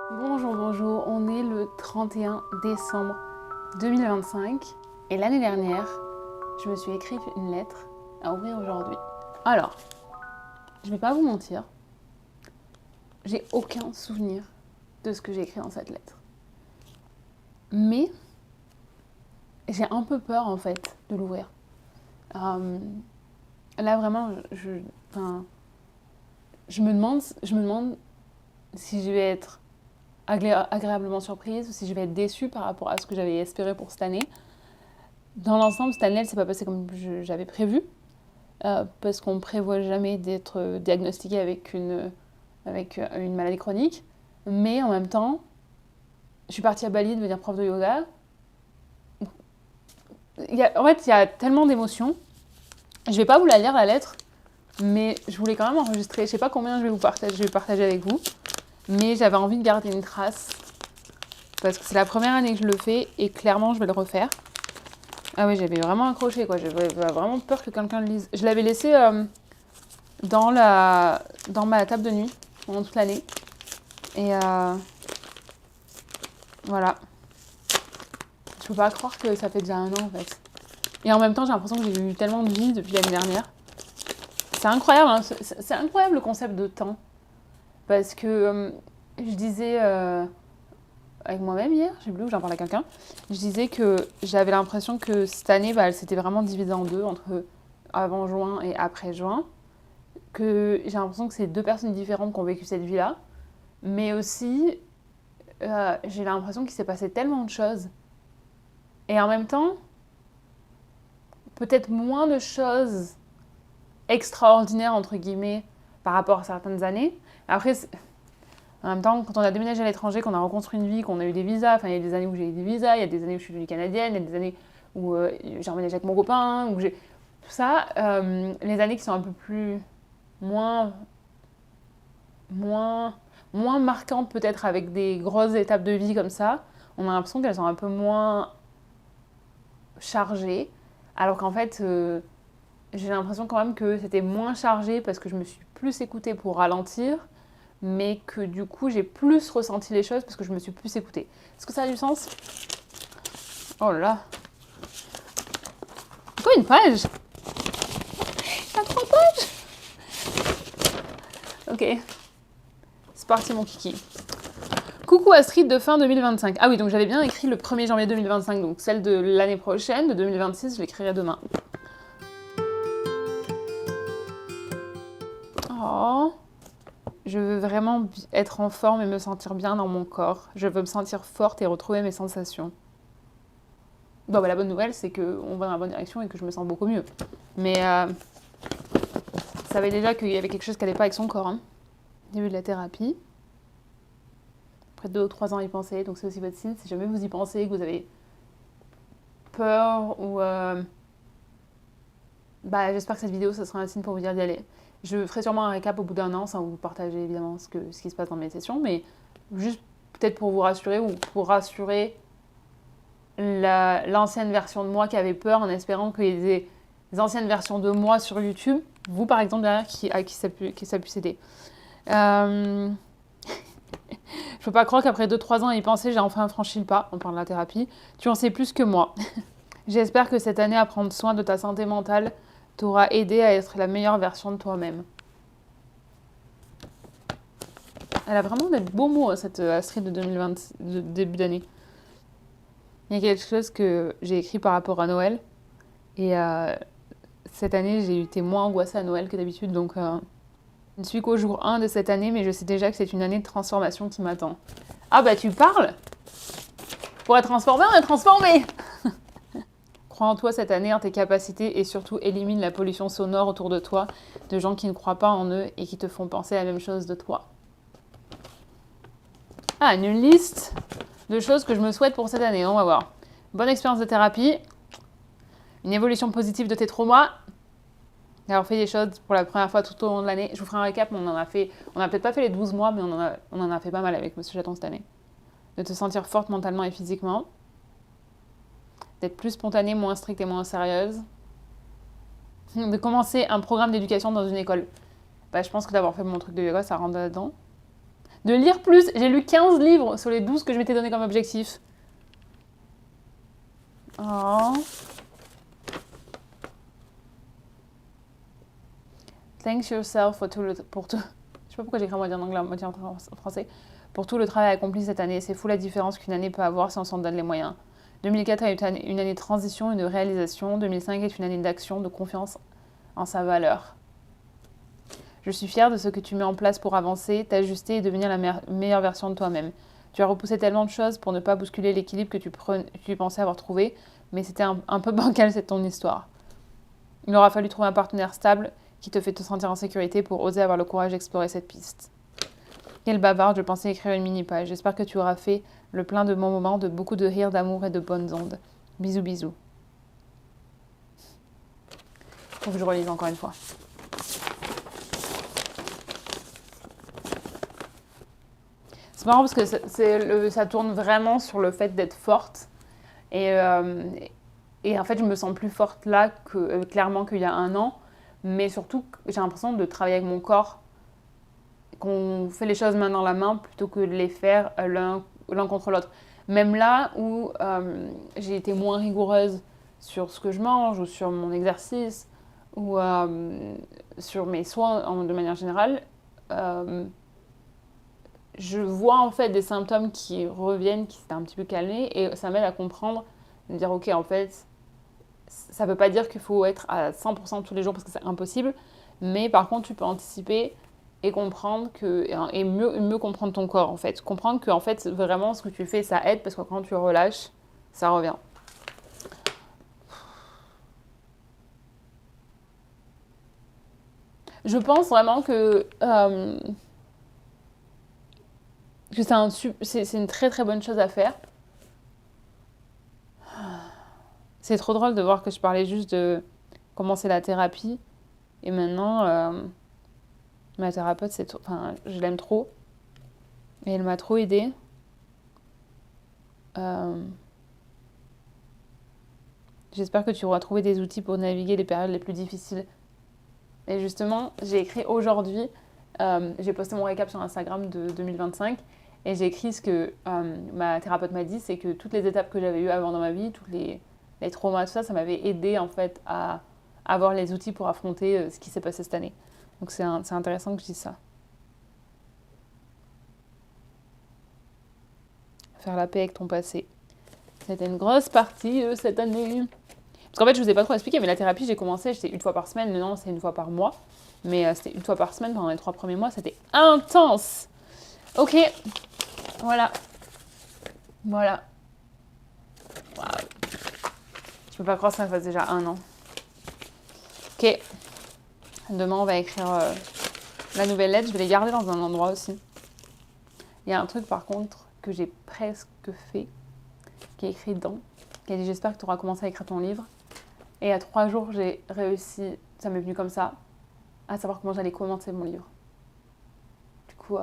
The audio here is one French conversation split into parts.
Bonjour, bonjour, on est le 31 décembre 2025 et l'année dernière, je me suis écrite une lettre à ouvrir aujourd'hui. Alors, je vais pas vous mentir, j'ai aucun souvenir de ce que j'ai écrit dans cette lettre. Mais j'ai un peu peur en fait de l'ouvrir. Là vraiment, je me demande si je vais être agréablement surprise ou si je vais être déçue par rapport à ce que j'avais espéré pour cette année. Dans l'ensemble, cette année, elle s'est pas passée comme j'avais prévu, parce qu'on ne prévoit jamais d'être diagnostiqué avec une maladie chronique. Mais en même temps, je suis partie à Bali devenir prof de yoga. En fait, il y a tellement d'émotions. Je ne vais pas vous la lire, la lettre, mais je voulais quand même enregistrer. Je ne sais pas combien je vais partager avec vous, mais j'avais envie de garder une trace, parce que c'est la première année que je le fais, et clairement, je vais le refaire. Ah oui, j'avais vraiment accroché, quoi. J'avais vraiment peur que quelqu'un le lise. Je l'avais laissé dans ma table de nuit pendant toute l'année. Et voilà. Je peux pas croire que ça fait déjà un an, en fait. Et en même temps, j'ai l'impression que j'ai eu tellement de vie depuis l'année dernière. C'est incroyable, hein. C'est incroyable le concept de temps. Parce que je disais avec moi-même hier, je sais plus où j'en parlais à quelqu'un, je disais que j'avais l'impression que cette année, elle s'était vraiment divisée en deux, entre avant juin et après juin. Que j'ai l'impression que c'est deux personnes différentes qui ont vécu cette vie-là. Mais aussi, j'ai l'impression qu'il s'est passé tellement de choses. Et en même temps, peut-être moins de choses extraordinaires, entre guillemets, par rapport à certaines années. Après, en même temps, quand on a déménagé à l'étranger, qu'on a reconstruit une vie, qu'on a eu des visas, enfin, il y a des années où j'ai eu des visas, il y a des années où je suis devenue canadienne, il y a des années où j'ai emménagé avec mon copain, où j'ai... Tout ça, les années qui sont un peu plus... moins marquantes peut-être avec des grosses étapes de vie comme ça, on a l'impression qu'elles sont un peu moins chargées, alors qu'en fait, j'ai l'impression quand même que c'était moins chargé parce que je me suis plus écoutée pour ralentir, mais que du coup, j'ai plus ressenti les choses parce que je me suis plus écoutée. Est-ce que ça a du sens? Oh là là. Quoi, une page? Il y a 3 pages? Ok. C'est parti, mon kiki. Coucou Astrid de fin 2025. Ah oui, donc j'avais bien écrit le 1er janvier 2025, donc celle de l'année prochaine, de 2026, je l'écrirai demain. Oh, je veux vraiment être en forme et me sentir bien dans mon corps. Je veux me sentir forte et retrouver mes sensations. Bon, bah, la bonne nouvelle, c'est qu'on va dans la bonne direction et que je me sens beaucoup mieux. Mais ça savait déjà qu'il y avait quelque chose qui n'allait pas avec son corps. Hein. Début de la thérapie. Après 2 ou 3 ans à y penser, donc c'est aussi votre signe. Si jamais vous y pensez, que vous avez peur ou... j'espère que cette vidéo, ça sera un signe pour vous dire d'y aller. Je ferai sûrement un récap au bout d'un an, sans vous partager évidemment ce qui se passe dans mes sessions, mais juste peut-être pour vous rassurer ou pour rassurer l'ancienne version de moi qui avait peur en espérant qu'il y ait des anciennes versions de moi sur YouTube, vous par exemple derrière, à qui ça puisse aider. Je peux pas croire qu'après 2-3 ans à y penser, j'ai enfin franchi le pas, on parle de la thérapie. Tu en sais plus que moi. J'espère que cette année à prendre soin de ta santé mentale t'aura aidé à être la meilleure version de toi-même. Elle a vraiment des beaux mots, cette Astrid de 2020, de début d'année. Il y a quelque chose que j'ai écrit par rapport à Noël. Et cette année, j'ai été moins angoissée à Noël que d'habitude. Donc, je ne suis qu'au jour 1 de cette année, mais je sais déjà que c'est une année de transformation qui m'attend. Ah bah tu parles? Pour être transformé, on est transformé. Crois en toi cette année, en tes capacités et surtout élimine la pollution sonore autour de toi, de gens qui ne croient pas en eux et qui te font penser la même chose de toi. Ah, une liste de choses que je me souhaite pour cette année, on va voir. Bonne expérience de thérapie, une évolution positive de tes traumas, d'avoir fait des choses pour la première fois tout au long de l'année. Je vous ferai un récap, on a peut-être pas fait les 12 mois, mais on en a fait pas mal avec Monsieur Chaton cette année. De te sentir forte mentalement et physiquement, d'être plus spontanée, moins stricte et moins sérieuse, de commencer un programme d'éducation dans une école. Je pense que d'avoir fait mon truc de yoga, ça rentre là-dedans. De lire plus. J'ai lu 15 livres sur les 12 que je m'étais donné comme objectif. Oh. Thanks yourself pour tout le... Je sais pas pourquoi j'écris à moitié en anglais, à moitié en français. Pour tout le travail accompli cette année. C'est fou la différence qu'une année peut avoir si on s'en donne les moyens. 2004 est une année de transition et de réalisation. 2005 est une année d'action, de confiance en sa valeur. Je suis fière de ce que tu mets en place pour avancer, t'ajuster et devenir la meilleure version de toi-même. Tu as repoussé tellement de choses pour ne pas bousculer l'équilibre que tu pensais avoir trouvé, mais c'était un peu bancal, c'est ton histoire. Il aura fallu trouver un partenaire stable qui te fait te sentir en sécurité pour oser avoir le courage d'explorer cette piste. Quelle bavarde, je pensais écrire une mini-page. J'espère que tu auras fait le plein de bons moments, de beaucoup de rires, d'amour et de bonnes ondes. Bisous, bisous. Faut que je relise encore une fois. C'est marrant parce que ça tourne vraiment sur le fait d'être forte. Et en fait, je me sens plus forte là que clairement qu'il y a un an. Mais surtout, j'ai l'impression de travailler avec mon corps. Qu'on fait les choses main dans la main plutôt que de les faire l'un contre l'autre. Même là où j'ai été moins rigoureuse sur ce que je mange ou sur mon exercice ou sur mes soins de manière générale, je vois en fait des symptômes qui reviennent, qui s'étaient un petit peu calmés et ça m'aide à comprendre, de dire ok en fait, ça ne veut pas dire qu'il faut être à 100% tous les jours parce que c'est impossible, mais par contre tu peux anticiper et comprendre et mieux comprendre ton corps en fait. Comprendre que en fait vraiment ce que tu fais ça aide parce que quand tu relâches, ça revient. Je pense vraiment que c'est une très très bonne chose à faire. C'est trop drôle de voir que je parlais juste de commencer la thérapie et maintenant ma thérapeute je l'aime trop et elle m'a trop aidée. J'espère que tu auras trouvé des outils pour naviguer les périodes les plus difficiles. Et justement, j'ai écrit aujourd'hui, j'ai posté mon récap sur Instagram de 2025 et j'ai écrit ce que ma thérapeute m'a dit, c'est que toutes les étapes que j'avais eues avant dans ma vie, tous les traumas, tout ça, ça m'avait aidé en fait à avoir les outils pour affronter ce qui s'est passé cette année. Donc c'est intéressant que je dise ça. Faire la paix avec ton passé. C'était une grosse partie cette année. Parce qu'en fait, je vous ai pas trop expliqué, mais la thérapie, j'ai commencé, j'étais une fois par semaine. Maintenant, c'est une fois par mois. Mais c'était une fois par semaine pendant les 3 premiers mois. C'était intense. Ok. Voilà. Voilà. Waouh. Je peux pas croire que ça fasse déjà 1 an. Ok. Demain, on va écrire la nouvelle lettre. Je vais les garder dans un endroit aussi. Il y a un truc, par contre, que j'ai presque fait, qui est écrit dedans. Qui a dit « J'espère que tu auras commencé à écrire ton livre ». Et à 3 jours, j'ai réussi, ça m'est venu comme ça, à savoir comment j'allais commencer mon livre. Du coup,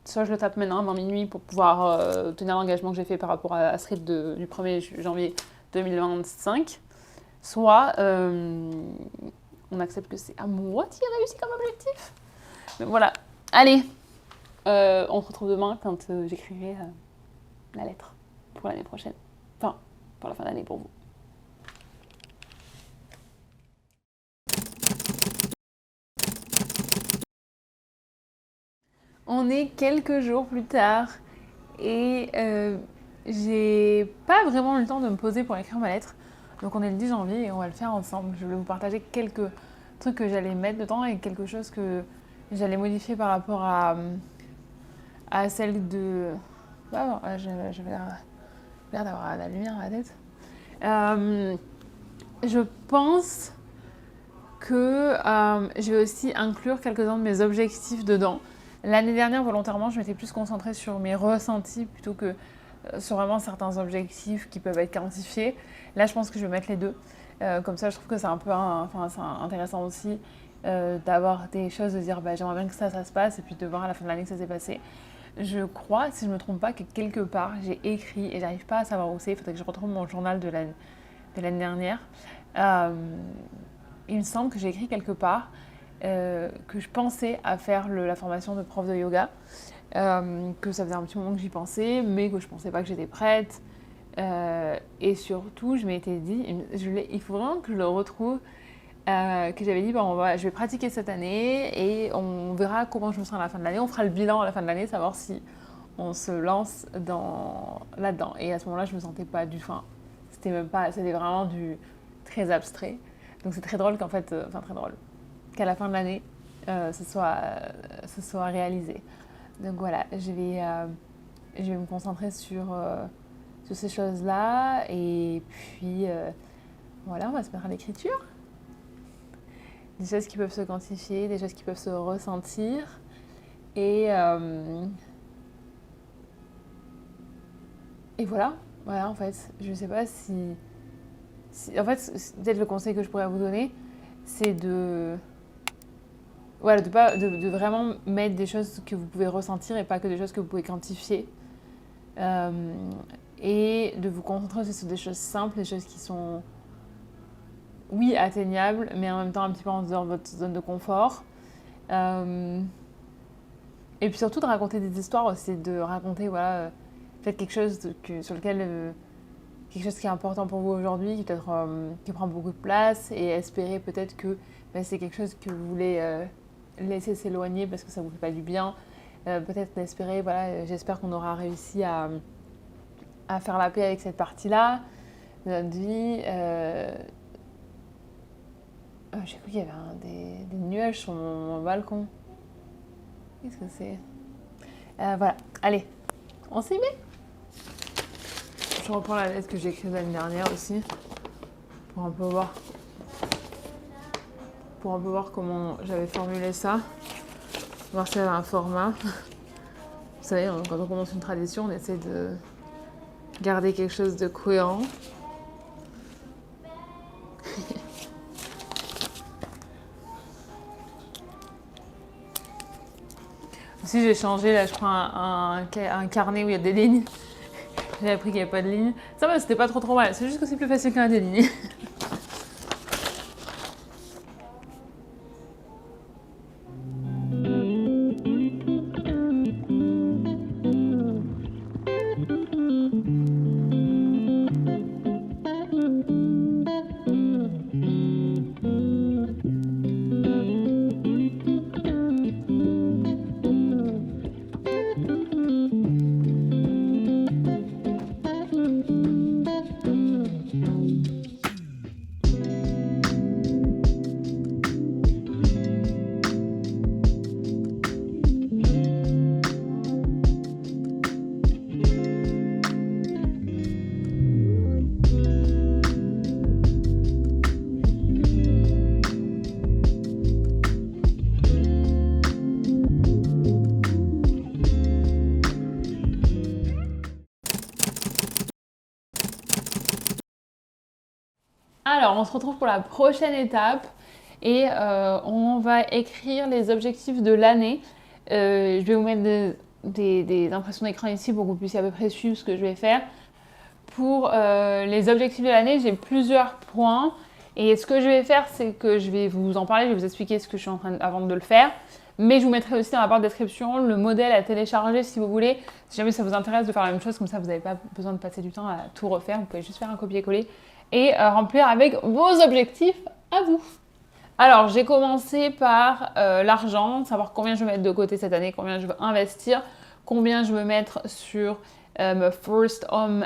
soit je le tape maintenant avant minuit pour pouvoir tenir l'engagement que j'ai fait par rapport à Astrid du 1er janvier 2025, soit on accepte que c'est à moitié réussi comme objectif. Mais voilà, allez, on se retrouve demain quand j'écrirai la lettre pour l'année prochaine. Enfin, pour la fin d'année pour vous. On est quelques jours plus tard et j'ai pas vraiment eu le temps de me poser pour écrire ma lettre. Donc on est le 10 janvier et on va le faire ensemble. Je vais vous partager quelques trucs que j'allais mettre dedans et quelque chose que j'allais modifier par rapport à celle de... Ah, j'avais l'air d'avoir la lumière à la tête. Je pense que je vais aussi inclure quelques-uns de mes objectifs dedans. L'année dernière, volontairement, je m'étais plus concentrée sur mes ressentis plutôt que sur vraiment certains objectifs qui peuvent être quantifiés. Là, je pense que je vais mettre les deux. Comme ça, je trouve que c'est un peu c'est intéressant aussi d'avoir des choses, de dire j'aimerais bien que ça se passe et puis de voir à la fin de l'année que ça s'est passé. Je crois, si je ne me trompe pas, que quelque part, j'ai écrit et j'arrive pas à savoir où c'est. Il faudrait que je retrouve mon journal de l'année dernière. Il me semble que j'ai écrit quelque part que je pensais à faire la formation de prof de yoga, que ça faisait un petit moment que j'y pensais, mais que je pensais pas que j'étais prête. Et surtout, je m'étais dit, il faut vraiment que je le retrouve, que j'avais dit, bon, je vais pratiquer cette année et on verra comment je me sens à la fin de l'année. On fera le bilan à la fin de l'année, savoir si on se lance là-dedans. Et à ce moment-là, je me sentais pas du tout. Enfin, c'était vraiment du très abstrait. Donc c'est très drôle qu'en fait, très drôle, qu'à la fin de l'année, ce soit réalisé. Donc voilà, je vais me concentrer sur ces choses-là. Et puis, voilà, on va se mettre à l'écriture. Des choses qui peuvent se quantifier, des choses qui peuvent se ressentir. Et voilà, en fait, je sais pas si en fait, peut-être le conseil que je pourrais vous donner, c'est de vraiment mettre des choses que vous pouvez ressentir et pas que des choses que vous pouvez quantifier. Et de vous concentrer aussi sur des choses simples, des choses qui sont, oui, atteignables, mais en même temps un petit peu en dehors de votre zone de confort. Et puis surtout de raconter des histoires aussi, de raconter, peut-être quelque chose sur lequel... quelque chose qui est important pour vous aujourd'hui, qui prend beaucoup de place, et espérer peut-être que c'est quelque chose que vous voulez laisser s'éloigner parce que ça ne vous fait pas du bien. Peut-être espérer, j'espère qu'on aura réussi à faire la paix avec cette partie-là de notre vie. J'ai cru qu'il y avait des nuages sur mon balcon. Qu'est-ce que c'est? Voilà, allez, on s'y met. Je reprends la lettre que j'ai écrite l'année dernière aussi, pour un peu voir comment j'avais formulé ça, voir si elle a un format. Vous savez, quand on commence une tradition, on essaie de garder quelque chose de cohérent. Aussi, j'ai changé, là, je prends un carnet où il y a des lignes. J'ai appris qu'il n'y avait pas de lignes. Ça va, c'était pas trop mal. C'est juste que c'est plus facile quand il y a des lignes. Alors, on se retrouve pour la prochaine étape et on va écrire les objectifs de l'année. Je vais vous mettre des impressions d'écran ici pour que vous puissiez à peu près suivre ce que je vais faire. Pour les objectifs de l'année, j'ai plusieurs points. Et ce que je vais faire, c'est que je vais vous en parler, je vais vous expliquer ce que je suis en train avant de le faire. Mais je vous mettrai aussi dans la barre de description le modèle à télécharger si vous voulez. Si jamais ça vous intéresse de faire la même chose, comme ça vous n'avez pas besoin de passer du temps à tout refaire. Vous pouvez juste faire un copier-coller et remplir avec vos objectifs à vous. Alors, j'ai commencé par l'argent, savoir combien je veux mettre de côté cette année, combien je veux investir, combien je veux mettre sur mon First Home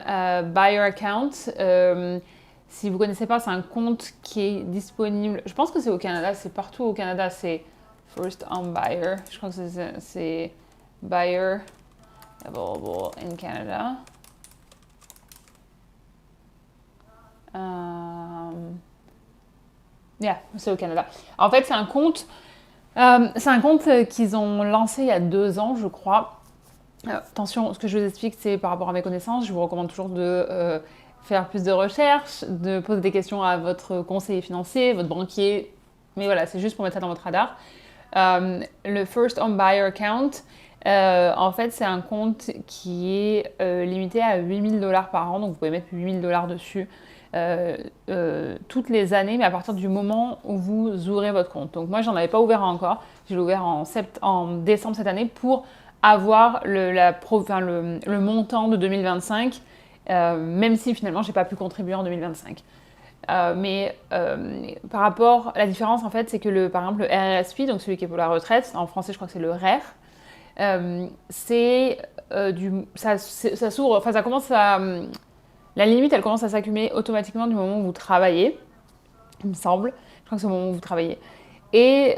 Buyer Account. Si vous ne connaissez pas, c'est un compte qui est disponible. Je pense que c'est au Canada, c'est partout au Canada, c'est First Home Buyer. Je crois que c'est Buyer Available in Canada. C'est au Canada. En fait, c'est un compte qu'ils ont lancé il y a 2 ans, je crois. Attention, ce que je vous explique, c'est par rapport à mes connaissances. Je vous recommande toujours de faire plus de recherches, de poser des questions à votre conseiller financier, votre banquier. Mais voilà, c'est juste pour mettre ça dans votre radar. Le First Home Buyer Account, en fait, c'est un compte qui est limité à $8 000 par an. Donc, vous pouvez mettre $8 000 dessus. toutes les années, mais à partir du moment où vous ouvrez votre compte. Donc moi, j'en avais pas ouvert encore. Je l'ai ouvert en décembre cette année pour avoir le montant de 2025, même si finalement, j'ai pas pu contribuer en 2025. Mais par rapport, la différence en fait, c'est que par exemple le RRSP, donc celui qui est pour la retraite, en français je crois que c'est le RER, ça s'ouvre, enfin ça commence à, la limite elle commence à s'accumuler automatiquement du moment où vous travaillez, il me semble, je crois que c'est au moment où vous travaillez. Et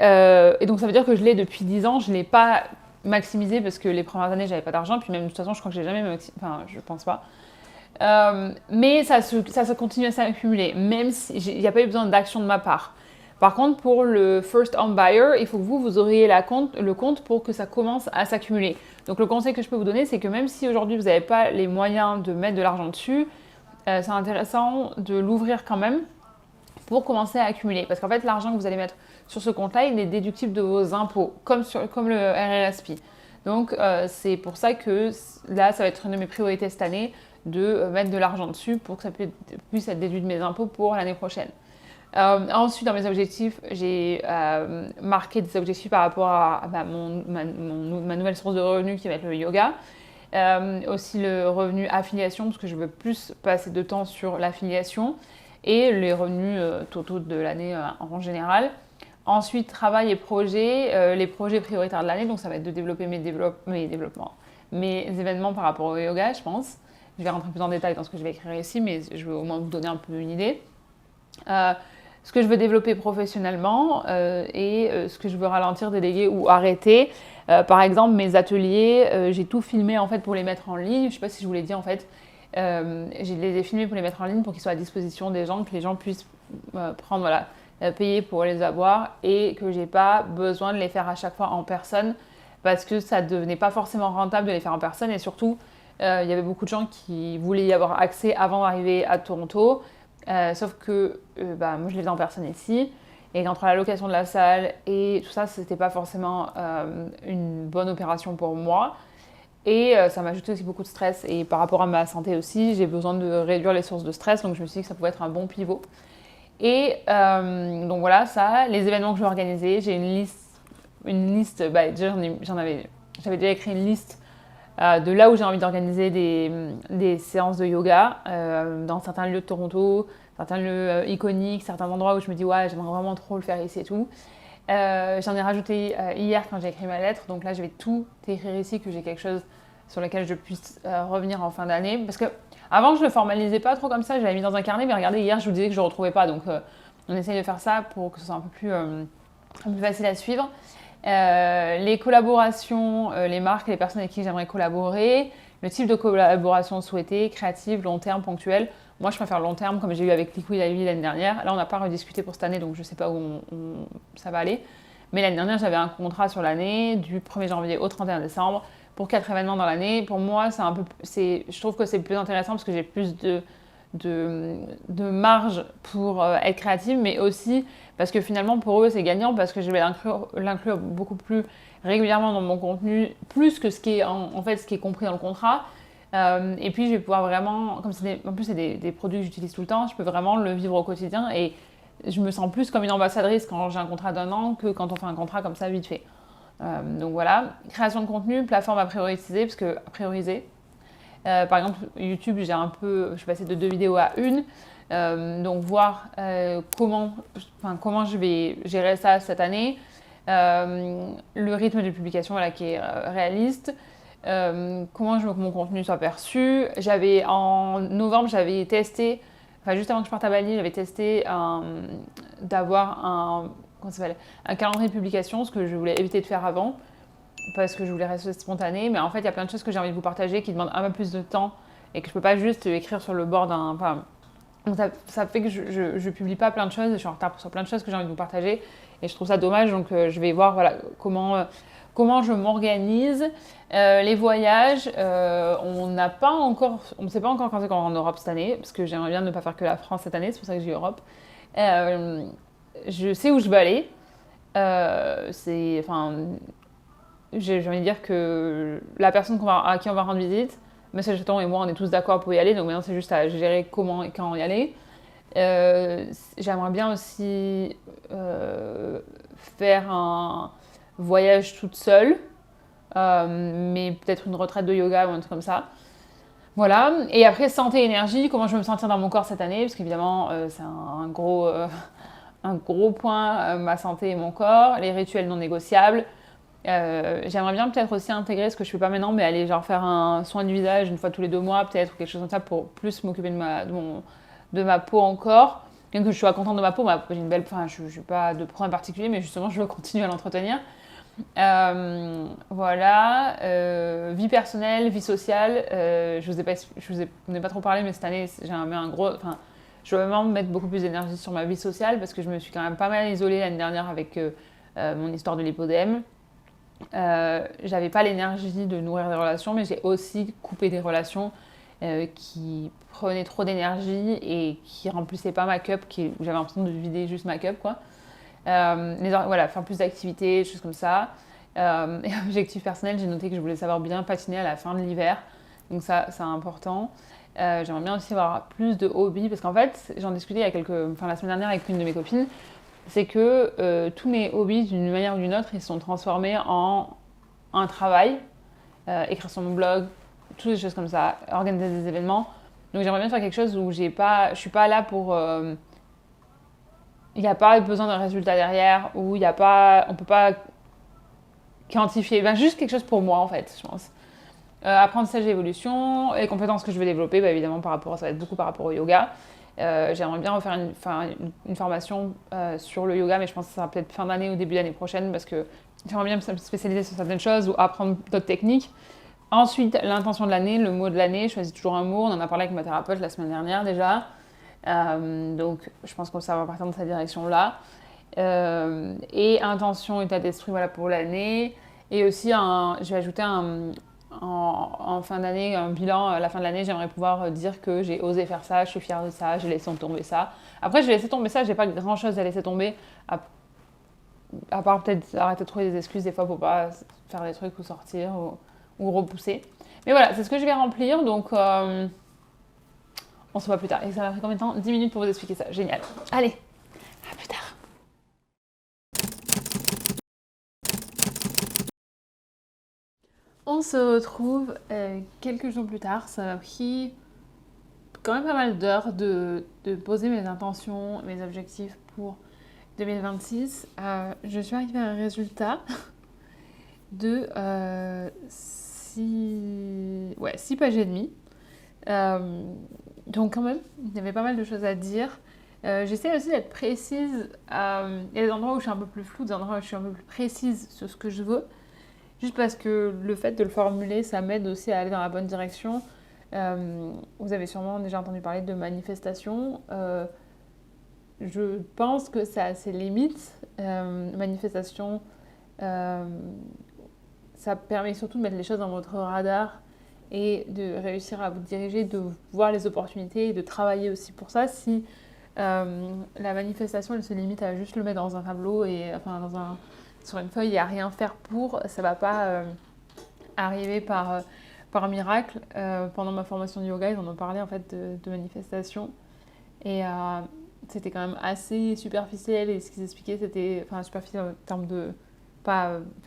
donc ça veut dire que je l'ai depuis 10 ans, je ne l'ai pas maximisé parce que les premières années j'avais pas d'argent, puis même de toute façon je crois que je l'ai jamais maximisé, enfin je pense pas. Mais ça continue à s'accumuler, même s'il n'y a pas eu besoin d'action de ma part. Par contre, pour le first home buyer, il faut que vous auriez le compte pour que ça commence à s'accumuler. Donc le conseil que je peux vous donner, c'est que même si aujourd'hui vous n'avez pas les moyens de mettre de l'argent dessus, c'est intéressant de l'ouvrir quand même pour commencer à accumuler. Parce qu'en fait, l'argent que vous allez mettre sur ce compte-là, il est déductible de vos impôts, comme le RRSP. Donc c'est pour ça que là, ça va être une de mes priorités cette année, de mettre de l'argent dessus pour que ça puisse être déduit de mes impôts pour l'année prochaine. Ensuite, dans mes objectifs, j'ai marqué des objectifs par rapport à ma nouvelle source de revenus qui va être le yoga. Aussi le revenu affiliation, parce que je veux plus passer de temps sur l'affiliation. Et les revenus totaux de l'année en général. Ensuite, travail et projets, les projets prioritaires de l'année. Donc, ça va être de développer mes événements par rapport au yoga, je pense. Je vais rentrer plus en détail dans ce que je vais écrire ici, mais je vais au moins vous donner un peu une idée. Ce que je veux développer professionnellement et ce que je veux ralentir, déléguer ou arrêter. Par exemple, mes ateliers, j'ai tout filmé en fait pour les mettre en ligne. Je ne sais pas si je vous l'ai dit en fait. Je les ai filmés pour les mettre en ligne pour qu'ils soient à disposition des gens, que les gens puissent payer pour les avoir et que j'ai pas besoin de les faire à chaque fois en personne parce que ça devenait pas forcément rentable de les faire en personne et surtout il y avait beaucoup de gens qui voulaient y avoir accès avant d'arriver à Toronto, sauf que moi je les faisais en personne ici et entre la location de la salle et tout ça, c'était pas forcément une bonne opération pour moi. Et ça m'a ajouté aussi beaucoup de stress. Et par rapport à ma santé aussi, j'ai besoin de réduire les sources de stress. Donc je me suis dit que ça pouvait être un bon pivot. Et donc voilà, ça, les événements que je vais organiser, j'ai une liste déjà j'avais déjà écrit une liste de là où j'ai envie d'organiser des séances de yoga dans certains lieux de Toronto, certains lieux iconiques, certains endroits où je me dis ouais, j'aimerais vraiment trop le faire ici et tout. J'en ai rajouté hier quand j'ai écrit ma lettre, donc là je vais tout écrire ici, que j'ai quelque chose sur lequel je puisse revenir en fin d'année. Parce que avant je le formalisais pas trop comme ça, je l'avais mis dans un carnet, mais regardez, hier je vous disais que je ne retrouvais pas, donc on essaye de faire ça pour que ce soit un peu plus facile à suivre. Les collaborations, les marques, les personnes avec qui j'aimerais collaborer, le type de collaboration souhaitée, créative, long terme, ponctuelle. Moi, je préfère long terme, comme j'ai eu avec Liquid Ivy l'année dernière. Là, on n'a pas rediscuté pour cette année, donc je ne sais pas où ça va aller. Mais l'année dernière, j'avais un contrat sur l'année, du 1er janvier au 31 décembre, pour 4 événements dans l'année. Pour moi, je trouve que c'est plus intéressant parce que j'ai plus de marge pour être créative, mais aussi parce que finalement, pour eux, c'est gagnant parce que je vais l'inclure beaucoup plus régulièrement dans mon contenu, plus que ce qui est, ce qui est compris dans le contrat. Et puis je vais pouvoir vraiment, en plus c'est des produits que j'utilise tout le temps, je peux vraiment le vivre au quotidien et je me sens plus comme une ambassadrice quand j'ai un contrat d'1 an que quand on fait un contrat comme ça vite fait. Donc voilà, création de contenu, plateforme à prioriser, par exemple YouTube, je suis passée de 2 vidéos à 1, donc voir comment je vais gérer ça cette année, le rythme de publication qui est réaliste. Comment je veux que mon contenu soit perçu. En novembre, j'avais testé, juste avant que je parte à Bali, j'avais testé d'avoir un calendrier de publication, ce que je voulais éviter de faire avant, parce que je voulais rester spontanée. Mais en fait, il y a plein de choses que j'ai envie de vous partager qui demandent un peu plus de temps et que je peux pas juste écrire sur le bord d'un... Donc ça fait que je publie pas plein de choses, je suis en retard sur plein de choses que j'ai envie de vous partager et je trouve ça dommage, donc je vais voir comment je m'organise. Les voyages, on ne sait pas encore quand c'est qu'on va en Europe cette année, parce que j'aimerais bien ne pas faire que la France cette année, c'est pour ça que j'ai Europe. Je sais où je veux aller. J'ai envie de dire que la personne à qui on va rendre visite, M. Chaton et moi, on est tous d'accord pour y aller, donc maintenant c'est juste à gérer comment et quand y aller. J'aimerais bien aussi faire un voyage toute seule, mais peut-être une retraite de yoga ou un truc comme ça. Voilà. Et après, santé et énergie, comment je veux me sentir dans mon corps cette année, parce qu'évidemment, c'est un gros point, ma santé et mon corps, les rituels non négociables. J'aimerais bien peut-être aussi intégrer ce que je fais pas maintenant, mais aller genre faire un soin du visage une fois tous les 2 mois, peut-être, ou quelque chose comme ça, pour plus m'occuper de ma peau encore. Bien que je sois contente de ma peau, j'ai une belle, enfin, je suis pas de problème particulier, mais justement, je veux continuer à l'entretenir. Voilà, vie personnelle, vie sociale. Je vous ai pas trop parlé, mais cette année, je veux vraiment mettre beaucoup plus d'énergie sur ma vie sociale parce que je me suis quand même pas mal isolée l'année dernière avec mon histoire de lipodème. J'avais pas l'énergie de nourrir des relations, mais j'ai aussi coupé des relations qui prenaient trop d'énergie et qui remplissaient pas ma cup, où j'avais l'impression de vider juste ma cup, quoi. Voilà, faire plus d'activités, des choses comme ça. Et objectif personnel, j'ai noté que je voulais savoir bien patiner à la fin de l'hiver. Donc ça, c'est important. J'aimerais bien aussi avoir plus de hobbies, parce qu'en fait, j'en discutais la semaine dernière avec une de mes copines, c'est que tous mes hobbies, d'une manière ou d'une autre, ils se sont transformés en un travail, écrire sur mon blog, toutes des choses comme ça, organiser des événements. Donc j'aimerais bien faire quelque chose où je suis pas là pour... il n'y a pas besoin d'un résultat derrière, où on peut pas quantifier, juste quelque chose pour moi en fait, je pense. Apprentissage et évolution, les compétences que je veux développer, évidemment ça va être beaucoup par rapport au yoga. J'aimerais bien refaire une formation sur le yoga, mais je pense que ça sera peut-être fin d'année ou début d'année prochaine, parce que j'aimerais bien me spécialiser sur certaines choses ou apprendre d'autres techniques. Ensuite, l'intention de l'année, le mot de l'année, je choisis toujours un mot, on en a parlé avec ma thérapeute la semaine dernière déjà. Donc je pense que ça va partir dans cette direction-là. Et intention, état d'esprit, voilà, pour l'année. Et aussi, je vais ajouter en fin d'année, un bilan à la fin de l'année. J'aimerais pouvoir dire que j'ai osé faire ça, je suis fière de ça, j'ai laissé tomber ça. Après, j'ai laissé tomber ça, j'ai pas grand chose à laisser tomber, à part peut-être arrêter de trouver des excuses des fois pour pas faire des trucs ou sortir ou repousser. Mais voilà, c'est ce que je vais remplir, donc on se voit plus tard. Et ça m'a pris combien de temps? 10 minutes pour vous expliquer ça, génial. Allez, à plus tard. On se retrouve quelques jours plus tard. Ça m'a pris quand même pas mal d'heures de poser mes intentions, mes objectifs pour 2026. Je suis arrivée à un résultat de 6 pages et demie. Donc quand même, il y avait pas mal de choses à dire. J'essaie aussi d'être précise. Il y a des endroits où je suis un peu plus floue, des endroits où je suis un peu plus précise sur ce que je veux. Juste parce que le fait de le formuler, ça m'aide aussi à aller dans la bonne direction. Vous avez sûrement déjà entendu parler de manifestation. Je pense que ça a ses limites. Manifestation, ça permet surtout de mettre les choses dans votre radar et de réussir à vous diriger, de voir les opportunités et de travailler aussi pour ça. Si la manifestation, elle se limite à juste le mettre dans un tableau et sur une feuille et à rien faire pour, ça va pas arriver par miracle. Pendant ma formation de yoga, ils en ont parlé en fait de manifestation et c'était quand même assez superficiel, et ce qu'ils expliquaient c'était superficiel en termes de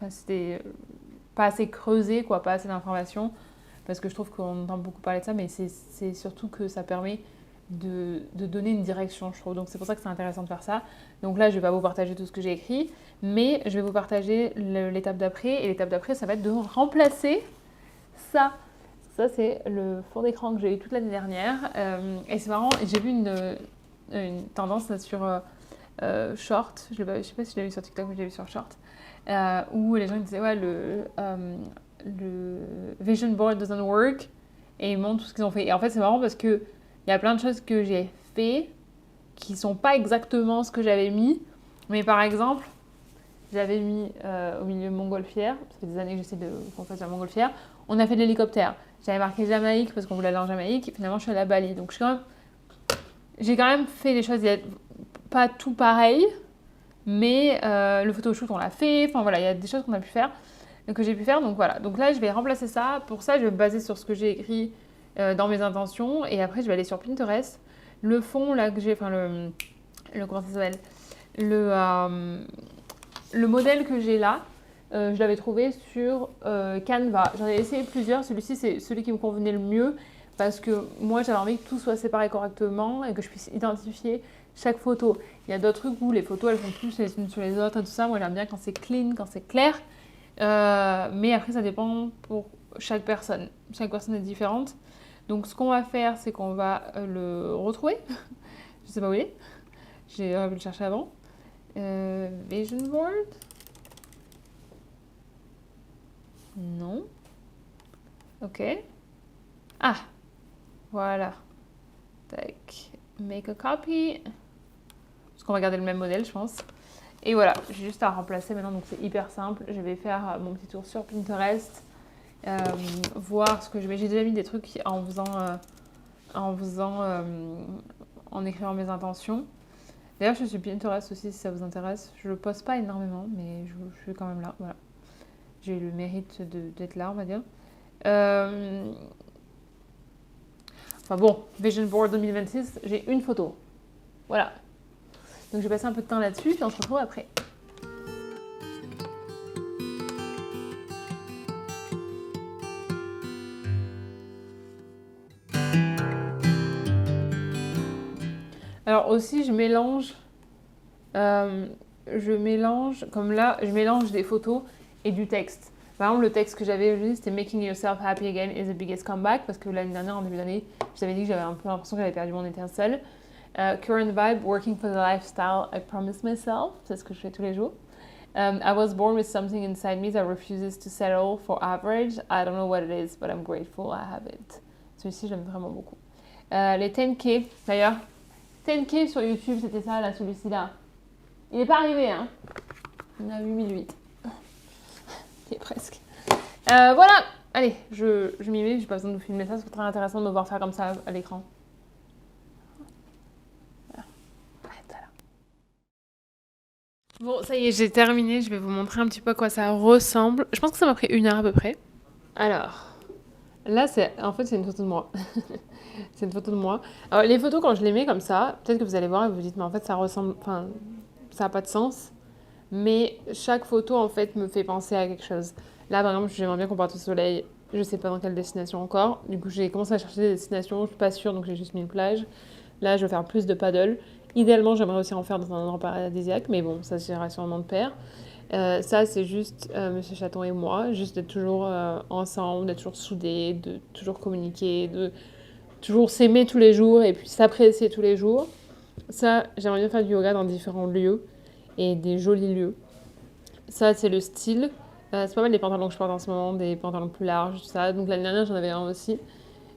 c'était pas assez creusé, quoi, pas assez d'informations, parce que je trouve qu'on entend beaucoup parler de ça, mais c'est surtout que ça permet de donner une direction, je trouve. Donc c'est pour ça que c'est intéressant de faire ça. Donc là, je vais pas vous partager tout ce que j'ai écrit, mais je vais vous partager l'étape d'après. Et l'étape d'après, ça va être de remplacer ça. Ça, c'est le fond d'écran que j'ai eu toute l'année dernière. Et c'est marrant, j'ai vu une tendance là, sur Short. Je sais pas si je l'ai vu sur TikTok, mais je l'ai vu sur Short. Où les gens disaient, ouais, le vision board doesn't work. Et ils montrent tout ce qu'ils ont fait. Et en fait, c'est marrant parce que il y a plein de choses que j'ai fait qui sont pas exactement ce que j'avais mis. Mais par exemple, j'avais mis au milieu montgolfière. Ça fait des années que j'essaie qu'on fasse la montgolfière. On a fait de l'hélicoptère. J'avais marqué Jamaïque parce qu'on voulait aller en Jamaïque. Et finalement, je suis allée à Bali. Donc, j'ai quand même fait des choses, pas tout pareil. Mais le photoshoot, on l'a fait. Enfin voilà, il y a des choses qu'on a pu faire, que j'ai pu faire. Donc voilà. Donc là, je vais remplacer ça. Pour ça, je vais me baser sur ce que j'ai écrit dans mes intentions. Et après, je vais aller sur Pinterest. Le fond là que j'ai, enfin comment ça s'appelle, le modèle que j'ai là, je l'avais trouvé sur Canva. J'en ai essayé plusieurs. Celui-ci, c'est celui qui me convenait le mieux parce que moi, j'avais envie que tout soit séparé correctement et que je puisse identifier chaque photo. Il y a d'autres trucs où les photos, elles font plus les unes sur les autres et tout ça. Moi, j'aime bien quand c'est clean, quand c'est clair. Mais après, ça dépend pour chaque personne. Chaque personne est différente. Donc, ce qu'on va faire, c'est qu'on va le retrouver. Je sais pas où il est. J'ai pu le chercher avant. Vision board. Non. Ok. Ah, voilà. Tac. Make a copy. Parce qu'on va garder le même modèle, je pense. Et voilà, j'ai juste à remplacer maintenant, donc c'est hyper simple. Je vais faire mon petit tour sur Pinterest, voir ce que je mets. J'ai déjà mis des trucs en écrivant mes intentions. D'ailleurs, je suis Pinterest aussi si ça vous intéresse. Je le poste pas énormément, mais je suis quand même là. Voilà. J'ai eu le mérite d'être là, on va dire. Enfin bon, Vision Board 2026, j'ai une photo. Voilà. Donc je vais passer un peu de temps là-dessus, puis on se retrouve après. Alors aussi, je mélange, comme là, je mélange des photos et du texte. Par exemple, le texte que j'avais aujourd'hui, c'était Making yourself happy again is the biggest comeback, parce que l'année dernière, en début d'année, je t'avais dit que j'avais un peu l'impression que j'avais perdu mon étincelle. Current vibe, working for the lifestyle I promised myself, c'est ce que je fais tous les jours. I was born with something inside me that refuses to settle for average. I don't know what it is, but I'm grateful I have it. Celui-ci, j'aime vraiment beaucoup. Les 10K, d'ailleurs, 10K sur YouTube, c'était ça, là, celui-ci là. Il n'est pas arrivé, hein. On a 8008. Il est presque. Voilà. Allez, je m'y mets, j'ai pas besoin de vous filmer ça, c'est très intéressant de me voir faire comme ça à l'écran. Voilà. Arrête là. Bon, ça y est, j'ai terminé, je vais vous montrer un petit peu à quoi ça ressemble. Je pense que ça m'a pris 1 heure à peu près. Alors, là, en fait, c'est une photo de moi. C'est une photo de moi. Alors, les photos, quand je les mets comme ça, peut-être que vous allez voir et vous vous dites, mais en fait, ça ressemble... Enfin, ça n'a pas de sens. Mais chaque photo, en fait, me fait penser à quelque chose. Là, par exemple, j'aimerais bien qu'on parte au soleil. Je sais pas dans quelle destination encore. Du coup, j'ai commencé à chercher des destinations. Je suis pas sûre, donc j'ai juste mis une plage. Là, je vais faire plus de paddle. Idéalement, j'aimerais aussi en faire dans un endroit paradisiaque. Mais bon, ça, j'irai sûrement de pair. Ça, c'est juste Monsieur Chaton et moi. Juste d'être toujours ensemble, d'être toujours soudés, de toujours communiquer, de toujours s'aimer tous les jours et puis s'apprécier tous les jours. Ça, j'aimerais bien faire du yoga dans différents lieux et des jolis lieux. Ça, c'est le style. C'est pas mal des pantalons que je porte en ce moment, des pantalons plus larges, tout ça. Donc l'année dernière, j'en avais un aussi.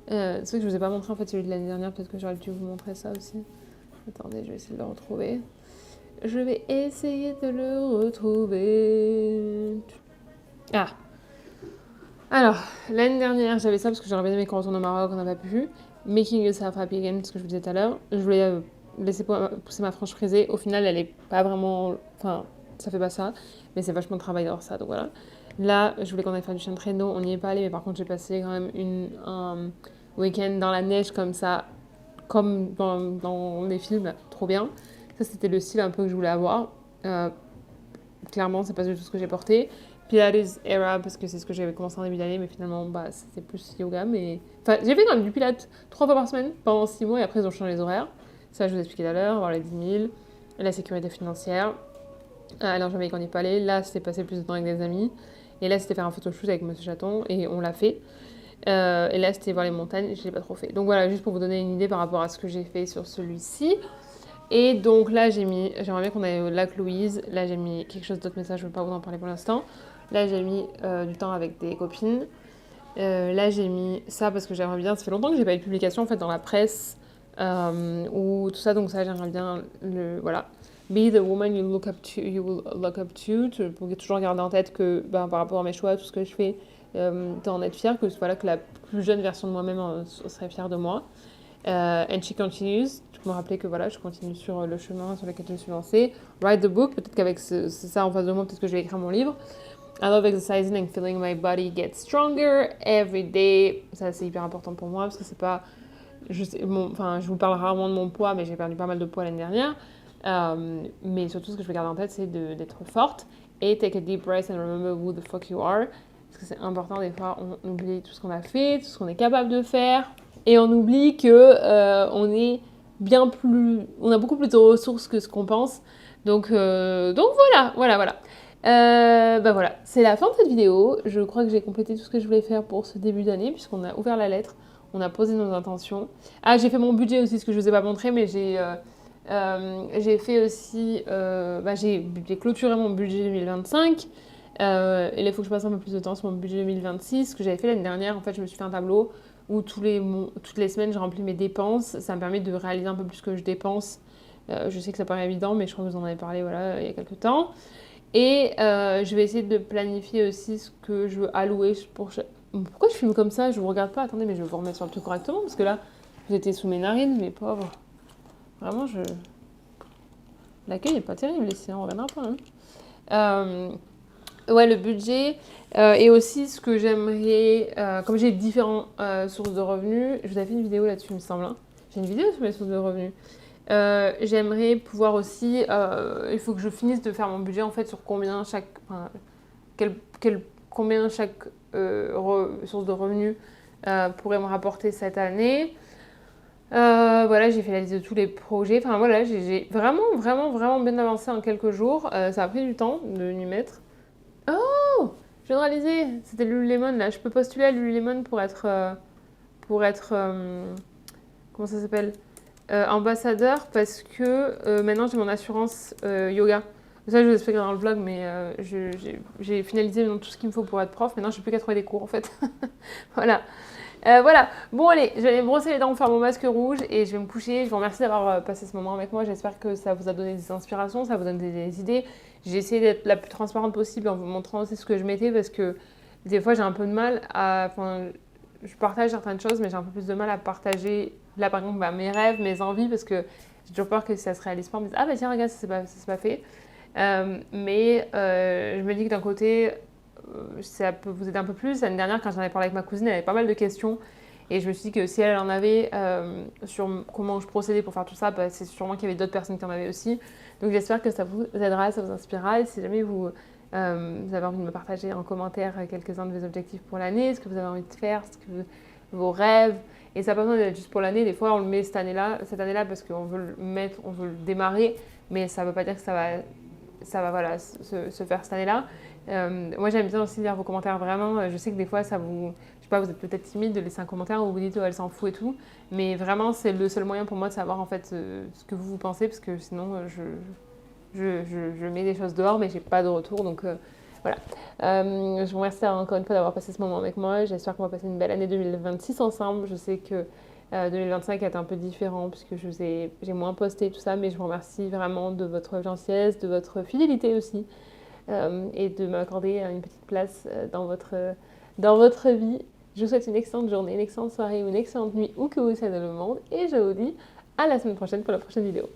C'est vrai que je vous ai pas montré en fait celui de l'année dernière. Peut-être que j'aurais dû vous montrer ça aussi. Attendez, je vais essayer de le retrouver. Je vais essayer de le retrouver. Ah. Alors, l'année dernière, j'avais ça parce que j'aurais bien aimé qu'on retourne au Maroc, on n'a pas pu. Making yourself happy again, ce que je vous disais tout à l'heure. Je voulais laisser pousser ma frange frisée. Au final, elle est pas vraiment... Enfin, ça fait pas ça. Mais c'est vachement de travail d'avoir ça, donc voilà. Là, je voulais qu'on aille faire du chien de traîneau. On n'y est pas allé, mais par contre, j'ai passé quand même un week-end dans la neige comme ça, comme dans les films, trop bien. Ça, c'était le style un peu que je voulais avoir. Clairement, c'est pas du tout ce que j'ai porté. Pilates era, parce que c'est ce que j'avais commencé en début d'année, mais finalement, c'était plus yoga. Mais... Enfin, j'ai fait quand même du pilates 3 fois par semaine pendant 6 mois, et après, ils ont changé les horaires. Ça, je vous ai expliqué tout à l'heure, avoir les 10 000, la sécurité financière. Alors, jamais qu'on n'y est pas allé. Là, c'était passer plus de temps avec des amis. Et là, c'était faire un photoshoot avec Monsieur Chaton, et on l'a fait. Et là, c'était voir les montagnes, je l'ai pas trop fait. Donc voilà, juste pour vous donner une idée par rapport à ce que j'ai fait sur celui-ci. Et donc là, j'aimerais bien qu'on aille au lac Louise. Là, j'ai mis quelque chose d'autre, mais ça, je ne veux pas vous en parler pour l'instant. Là, j'ai mis du temps avec des copines. Là, j'ai mis ça parce que j'aimerais bien. Ça fait longtemps que j'ai pas eu de publication en fait dans la presse ou tout ça, donc ça, j'aimerais bien voilà. Be the woman you will look up to. Pour toujours garder en tête que par rapport à mes choix, tout ce que je fais, d'en être fière, que voilà, que la plus jeune version de moi-même serait fière de moi. And she continues. Je me rappelais que voilà, je continue sur le chemin sur lequel je suis lancée. Write the book. Peut-être qu'avec ça en face de moi, peut-être que je vais écrire mon livre. I love exercising and feeling my body get stronger every day. Ça, c'est hyper important pour moi parce que c'est pas je vous parle rarement de mon poids, mais j'ai perdu pas mal de poids l'année dernière. Mais surtout, ce que je veux garder en tête, c'est d'être forte. Et take a deep breath and remember who the fuck you are. Parce que c'est important, des fois, on oublie tout ce qu'on a fait, tout ce qu'on est capable de faire. Et on oublie que on est on a beaucoup plus de ressources que ce qu'on pense. Donc voilà. Voilà, c'est la fin de cette vidéo. Je crois que j'ai complété tout ce que je voulais faire pour ce début d'année, puisqu'on a ouvert la lettre, on a posé nos intentions. Ah, j'ai fait mon budget aussi, ce que je ne vous ai pas montré, mais j'ai fait aussi... j'ai clôturé mon budget 2025. Et là, il faut que je passe un peu plus de temps sur mon budget 2026. Ce que j'avais fait l'année dernière, en fait, je me suis fait un tableau où toutes les semaines, je remplis mes dépenses. Ça me permet de réaliser un peu plus ce que je dépense. Je sais que ça paraît évident, mais je crois que vous en avez parlé voilà, il y a quelques temps. Et je vais essayer de planifier aussi ce que je veux allouer pour chaque... Pourquoi je filme comme ça? Je vous regarde pas. Attendez, mais je vais vous remettre sur le truc correctement parce que là, vous étiez sous mes narines, mes pauvres. Vraiment, l'accueil n'est pas terrible ici, on reviendra pas. Ouais, le budget et aussi ce que j'aimerais... comme j'ai différentes sources de revenus, je vous avais fait une vidéo là-dessus, il me semble. Hein. J'ai une vidéo sur mes sources de revenus. J'aimerais pouvoir aussi, il faut que je finisse de faire mon budget en fait sur combien combien chaque source de revenus pourrait me rapporter cette année. Voilà, j'ai fait la liste de tous les projets. Enfin voilà, j'ai vraiment bien avancé en quelques jours. Ça a pris du temps de m'y mettre. Oh, je viens de réaliser, c'était Lululemon là. Je peux postuler à Lululemon pour être comment ça s'appelle? Ambassadeur parce que maintenant j'ai mon assurance yoga. Ça, je vous expliquerai dans le vlog, mais j'ai finalisé tout ce qu'il me faut pour être prof. Maintenant, je n'ai plus qu'à trouver des cours, en fait. Voilà. Voilà. Bon, allez, je vais aller me brosser les dents, faire mon masque rouge et je vais me coucher. Je vous remercie d'avoir passé ce moment avec moi. J'espère que ça vous a donné des inspirations, ça vous donne des idées. J'ai essayé d'être la plus transparente possible en vous montrant aussi ce que je mettais parce que des fois, j'ai un peu de mal à... Enfin, je partage certaines choses, mais j'ai un peu plus de mal à partager, là, par exemple, mes rêves, mes envies, parce que j'ai toujours peur que ça se réalise pas. On me dise, ah bah tiens, regarde, ça s'est pas fait. Mais je me dis que d'un côté, ça peut vous aider un peu plus. L'année dernière, quand j'en ai parlé avec ma cousine, elle avait pas mal de questions. Et je me suis dit que si elle en avait sur comment je procédais pour faire tout ça, bah, c'est sûrement qu'il y avait d'autres personnes qui en avaient aussi. Donc j'espère que ça vous aidera, ça vous inspirera. Et si jamais vous avez envie de me partager en commentaire quelques-uns de vos objectifs pour l'année, ce que vous avez envie de faire, vos rêves. Et ça n'a pas besoin d'être juste pour l'année. Des fois, on le met cette année-là parce qu'on veut le mettre, on veut le démarrer. Mais ça ne veut pas dire que ça va voilà, se faire cette année-là. Moi, j'aime bien aussi lire vos commentaires, vraiment. Je sais que des fois, ça vous... Je sais pas, vous êtes peut-être timide de laisser un commentaire où vous dites « oh, elle s'en fout et tout ». Mais vraiment, c'est le seul moyen pour moi de savoir en fait ce que vous pensez, parce que sinon, je mets des choses dehors, mais j'ai pas de retour. Donc voilà. Je vous remercie encore une fois d'avoir passé ce moment avec moi. J'espère qu'on va passer une belle année 2026 ensemble. Je sais que 2025 est un peu différent puisque j'ai moins posté tout ça, mais je vous remercie vraiment de votre gentillesse, de votre fidélité aussi et de m'accorder une petite place dans votre vie. Je vous souhaite une excellente journée, une excellente soirée ou une excellente nuit où que vous soyez dans le monde et je vous dis à la semaine prochaine pour la prochaine vidéo.